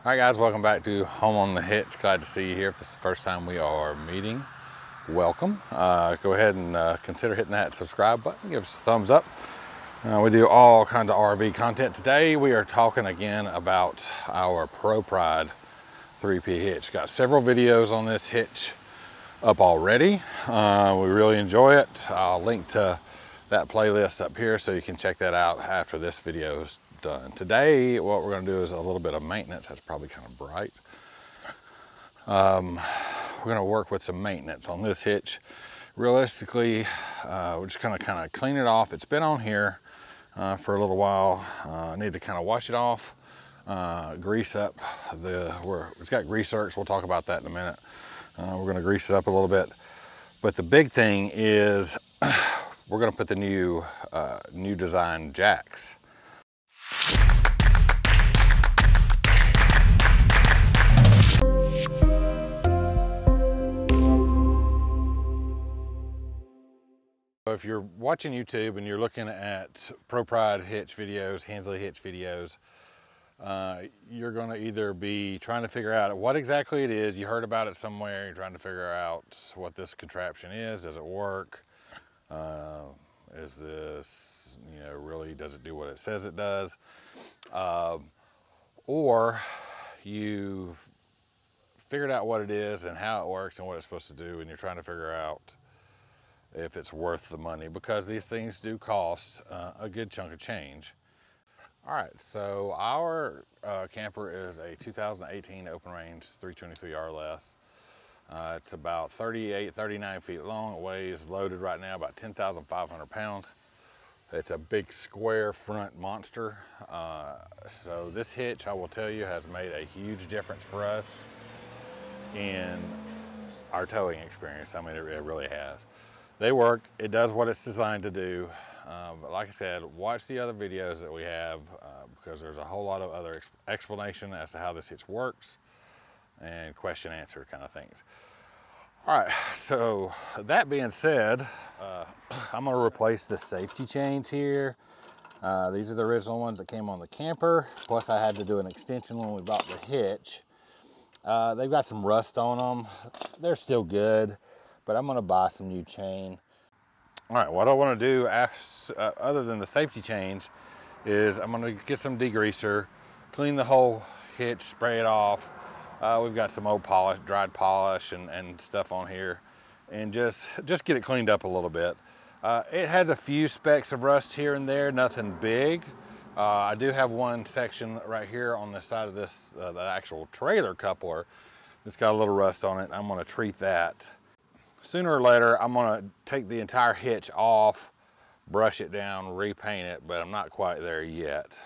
All right, guys, welcome back to Home on the Hitch. Glad to see you here. If this is the first time we are meeting, welcome. Go ahead and consider hitting that subscribe button. Give us a thumbs up. We do all kinds of RV content. Today we are talking again about our Pro Pride 3P hitch. Got several videos on this hitch up already. We really enjoy it. I'll link to that playlist up here so you can check that out after this video is done. Today what we're going to do is a little bit of maintenance. That's probably kind of bright. We're going to work with some maintenance on this hitch. Realistically, we're just going to kind of clean it off. It's been on here for a little while. I need to kind of wash it off, grease up it's got grease zerks. We'll talk about that in a minute. We're going to grease it up a little bit, but the big thing is we're going to put the new design jacks. If you're watching YouTube and you're looking at Pro Pride hitch videos, Hensley hitch videos, you're going to either be trying to figure out what exactly it is. You heard about it somewhere. You're trying to figure out what this contraption is. Does it work? Is this, really, does it do what it says it does? Or you figured out what it is and how it works and what it's supposed to do, and you're trying to figure out if it's worth the money, because these things do cost a good chunk of change. All right, so our camper is a 2018 open range 323 RLS. It's about 38, 39 feet long. It weighs, loaded right now, about 10,500 pounds. It's a big square front monster. So this hitch, I will tell you, has made a huge difference for us in our towing experience. I mean, it really has. They work, it does what it's designed to do. But like I said, watch the other videos that we have because there's a whole lot of other explanation as to how this hitch works and question answer kind of things. All right, so that being said, I'm gonna replace the safety chains here. These are the original ones that came on the camper. Plus I had to do an extension when we bought the hitch. They've got some rust on them. They're still good, but I'm gonna buy some new chain. All right, what I wanna do other than the safety change is I'm gonna get some degreaser, clean the whole hitch, spray it off. We've got some old polish, dried polish and stuff on here, and just get it cleaned up a little bit. It has a few specks of rust here and there, nothing big. I do have one section right here on the side of this, the actual trailer coupler, that's got a little rust on it. I'm gonna treat that. Sooner or later, I'm gonna take the entire hitch off, brush it down, repaint it, but I'm not quite there yet.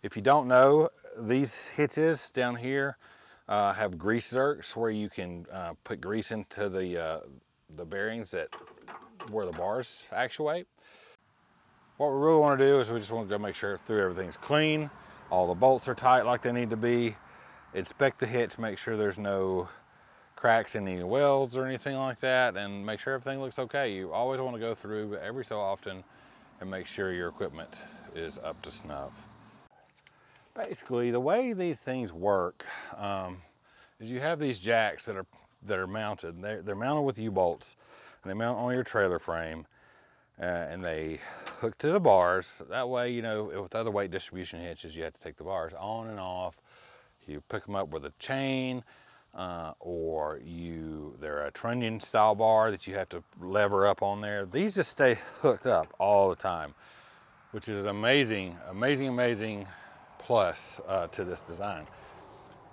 If you don't know, these hitches down here have grease zerks where you can put grease into the bearings where the bars actuate. What we really want to do is we just want to go make sure everything's clean, all the bolts are tight like they need to be, inspect the hitch, make sure there's no cracks in any welds or anything like that, and make sure everything looks okay. You always want to go through every so often and make sure your equipment is up to snuff. Basically, the way these things work is you have these jacks that are mounted. They're mounted with U-bolts, and they mount on your trailer frame, and they hook to the bars. That way, with other weight distribution hitches, you have to take the bars on and off. You pick them up with a chain, or they're a trunnion style bar that you have to lever up on there. These just stay hooked up all the time, which is amazing plus to this design.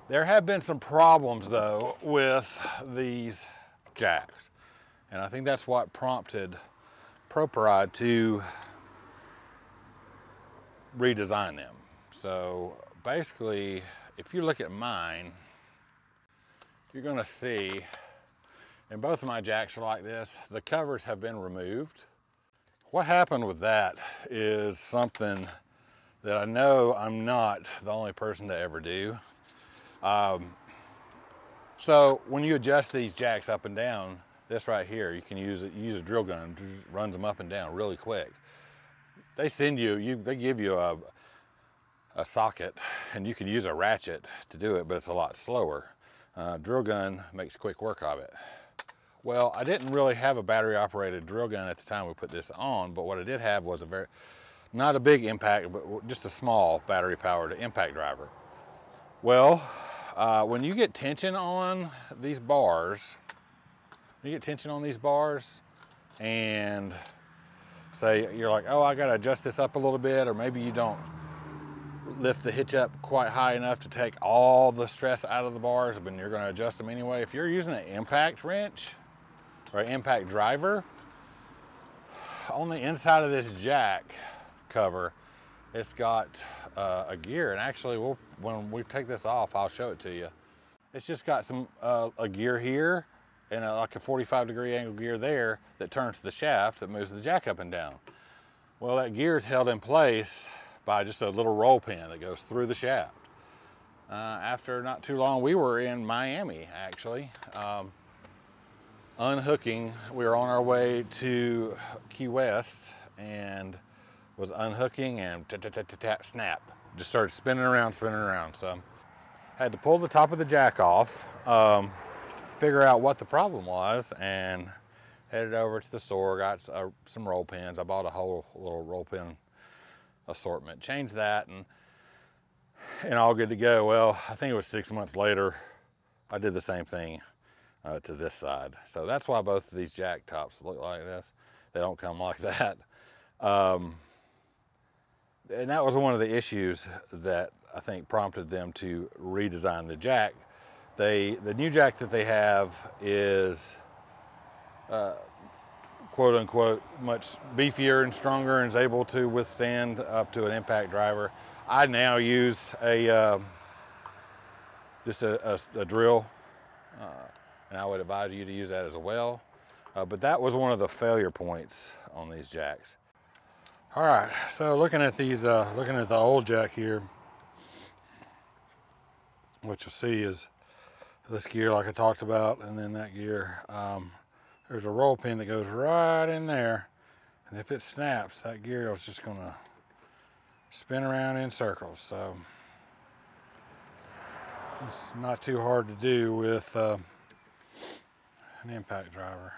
There have been some problems though with these jacks, and I think that's what prompted Pro Pride to redesign them. So basically, if you look at mine, you're gonna see, and both of my jacks are like this, the covers have been removed. What happened with that is something that I know I'm not the only person to ever do. So when you adjust these jacks up and down, this right here, you can use a drill gun, runs them up and down really quick. They give you a socket, and you can use a ratchet to do it, but it's a lot slower. Drill gun makes quick work of it. Well, I didn't really have a battery operated drill gun at the time we put this on, but what I did have was not a big impact, but just a small battery powered impact driver. Well, when you get tension on these bars, and say you're like, oh, I gotta adjust this up a little bit, or maybe you don't lift the hitch up quite high enough to take all the stress out of the bars, but you're gonna adjust them anyway. If you're using an impact wrench or an impact driver, on the inside of this jack cover, it's got a gear, and actually when we take this off, I'll show it to you. It's just got some a gear here and like a 45-degree angle gear there that turns the shaft that moves the jack up and down. Well, that gear is held in place by just a little roll pin that goes through the shaft. After not too long, we were in Miami actually, unhooking. We were on our way to Key West and was unhooking, and snap, just started spinning around. So had to pull the top of the jack off, figure out what the problem was, and headed over to the store, got some roll pins. I bought a whole little roll pin assortment, changed that, and all good to go. Well, I think it was 6 months later, I did the same thing to this side. So that's why both of these jack tops look like this. They don't come like that. And that was one of the issues that I think prompted them to redesign the jack. The new jack that they have is quote unquote much beefier and stronger and is able to withstand up to an impact driver. I now use just a drill, and I would advise you to use that as well. But that was one of the failure points on these jacks. All right, so looking at these, looking at the old jack here, what you'll see is this gear like I talked about, and then that gear. There's a roll pin that goes right in there, and if it snaps, that gear is just gonna spin around in circles. So it's not too hard to do with an impact driver.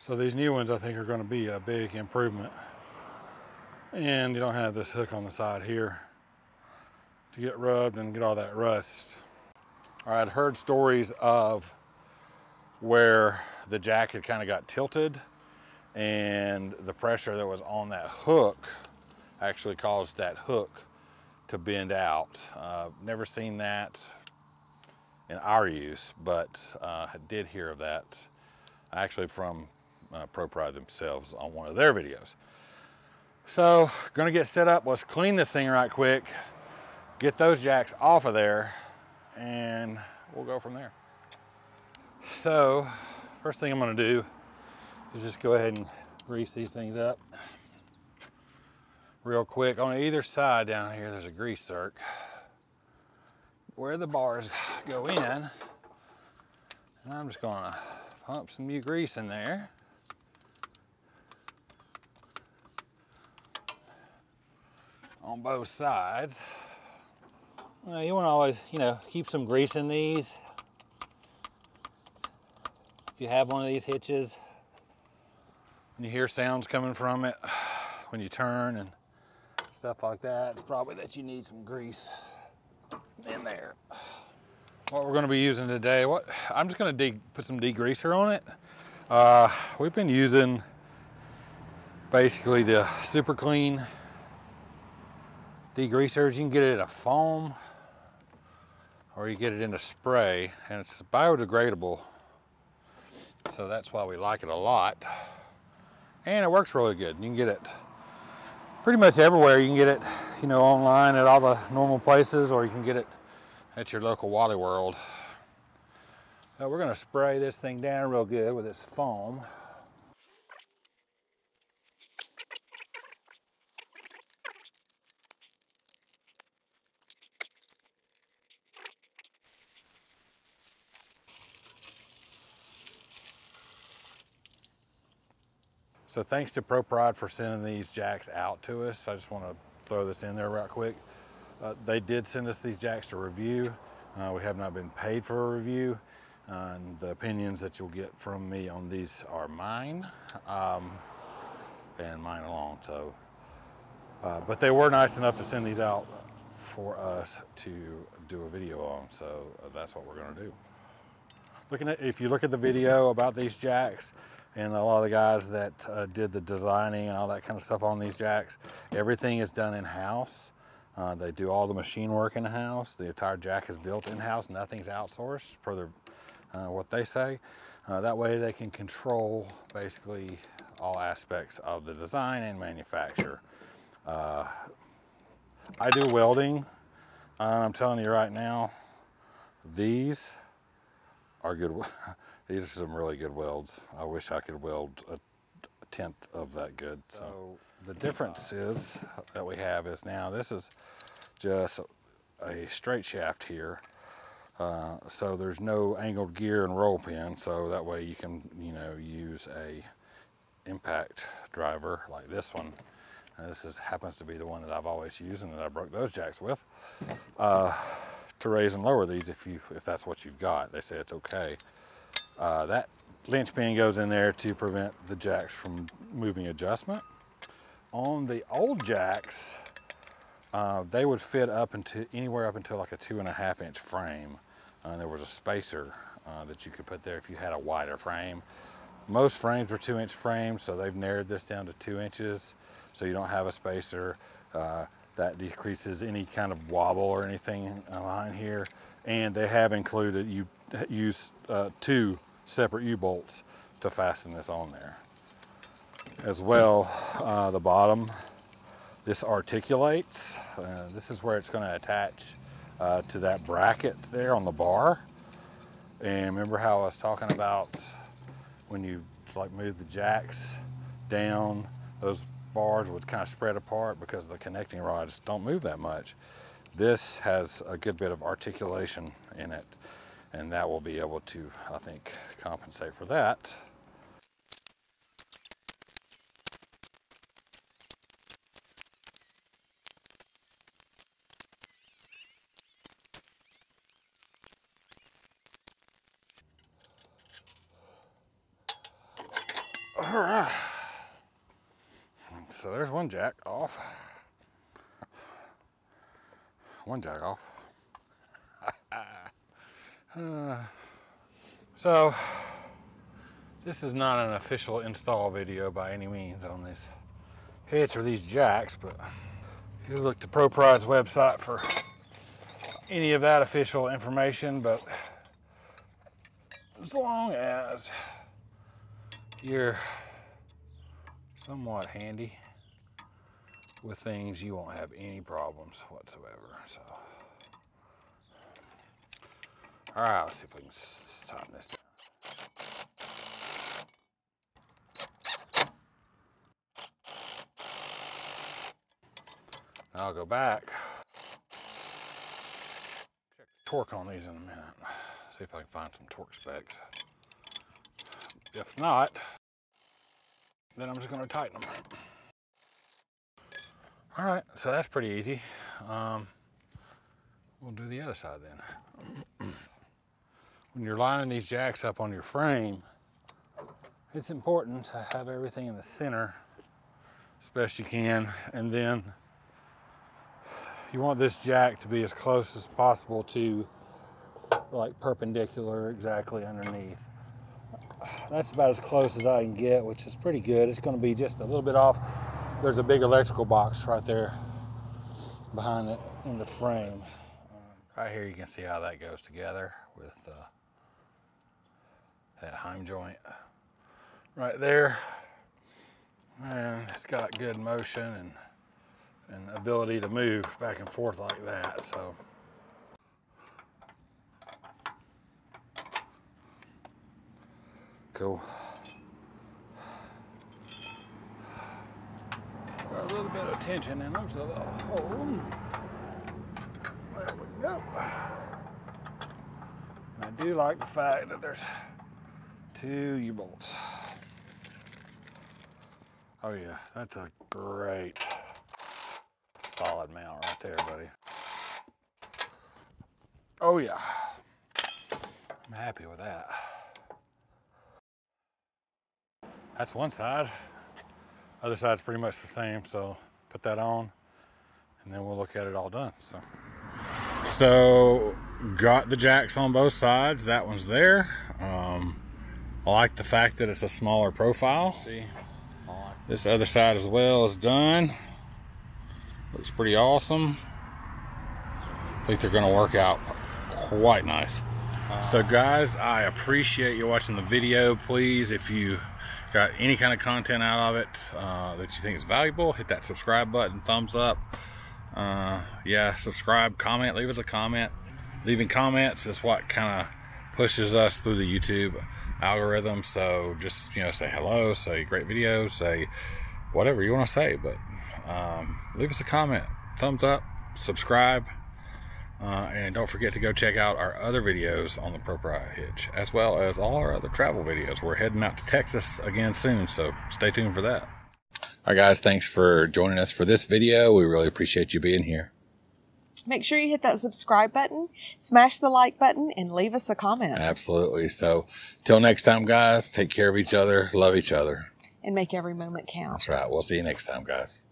So these new ones I think are gonna be a big improvement. And you don't have this hook on the side here to get rubbed and get all that rust. All right, I'd heard stories of where the jack had kind of got tilted and the pressure that was on that hook actually caused that hook to bend out. Never seen that in our use, but I did hear of that actually from ProPride themselves on one of their videos. So, gonna get set up. Let's clean this thing right quick, get those jacks off of there, and we'll go from there. So, first thing I'm gonna do is just go ahead and grease these things up real quick. On either side down here, there's a grease zerk where the bars go in, and I'm just gonna pump some new grease in there. On both sides. Well, you want to always, keep some grease in these. If you have one of these hitches, and you hear sounds coming from it when you turn and stuff like that, it's probably that you need some grease in there. What we're going to be using today, I'm just going to put some degreaser on it. We've been using basically the Super Clean degreasers. You can get it in a foam or you get it in a spray, and it's biodegradable, so that's why we like it a lot, and it works really good. You can get it pretty much everywhere. You can get it online at all the normal places, or you can get it at your local Wally World. So we're going to spray this thing down real good with this foam. So thanks to ProPride for sending these jacks out to us. I just want to throw this in there right quick. They did send us these jacks to review. We have not been paid for a review. And the opinions that you'll get from me on these are mine and mine alone. So, but they were nice enough to send these out for us to do a video on. So that's what we're going to do. If you look at the video about these jacks, and a lot of the guys that did the designing and all that kind of stuff on these jacks, everything is done in-house. They do all the machine work in-house. The entire jack is built in-house. Nothing's outsourced, per what they say. That way they can control basically all aspects of the design and manufacture. I do welding. I'm telling you right now, these are good. These are some really good welds. I wish I could weld a tenth of that good. So the difference is that we have is now this is just a straight shaft here. So there's no angled gear and roll pin. So that way you can, use a impact driver like this one. And this happens to be the one that I've always used and that I broke those jacks with. To raise and lower these if that's what you've got. They say it's okay. That linchpin goes in there to prevent the jacks from moving adjustment. On the old jacks, they would fit up into anywhere up until like a 2.5 inch frame. There was a spacer that you could put there if you had a wider frame. Most frames were 2 inch frames, so they've narrowed this down to 2 inches, so you don't have a spacer. That decreases any kind of wobble or anything behind here. And they have included, you use 2 separate U-bolts to fasten this on there. As well, the bottom, this articulates. This is where it's going to attach to that bracket there on the bar. And remember how I was talking about when you like move the jacks down, those bars would kind of spread apart because the connecting rods don't move that much. This has a good bit of articulation in it, and that will be able to, I think, compensate for that. All right. So there's one jack off. One jack off. So this is not an official install video by any means on this hitch or these jacks, but if you look at ProPride's website for any of that official information, but as long as you're somewhat handy with things, you won't have any problems whatsoever. So, all right, let's see if we can tighten this down. I'll go back, check the torque on these in a minute, see if I can find some torque specs. If not, then I'm just going to tighten them. All right, so that's pretty easy. We'll do the other side then. When you're lining these jacks up on your frame, it's important to have everything in the center as best you can, and then you want this jack to be as close as possible to like perpendicular exactly underneath. That's about as close as I can get, which is pretty good. It's going to be just a little bit off. There's a big electrical box right there behind it in the frame. Right here you can see how that goes together with that heim joint right there. And it's got good motion and ability to move back and forth like that. So cool. Got a little bit of tension in them, so they'll hold. There we go. And I do like the fact that there's 2 U-bolts. Oh yeah, that's a great solid mount right there, buddy. Oh yeah, I'm happy with that. That's one side. Other side's pretty much the same, so put that on and then we'll look at it all done. So got the jacks on both sides. That one's there. I like the fact that it's a smaller profile. See, this other side as well is done. Looks pretty awesome. I think they're gonna work out quite nice. So guys, I appreciate you watching the video. Please, if you got any kind of content out of it that you think is valuable, hit that subscribe button, thumbs up. Yeah, subscribe, comment, leave us a comment. Leaving comments is what kind of pushes us through the YouTube algorithm. So just, you know, say hello, say great videos, say whatever you want to say, but leave us a comment, thumbs up, subscribe, and don't forget to go check out our other videos on the Proprietor Hitch, as well as all our other travel videos. We're heading out to Texas again soon, so stay tuned for that. All right, guys, thanks for joining us for this video. We really appreciate you being here. Make sure you hit that subscribe button, smash the like button, and leave us a comment. Absolutely. So till next time, guys, take care of each other, love each other. And make every moment count. That's right. We'll see you next time, guys.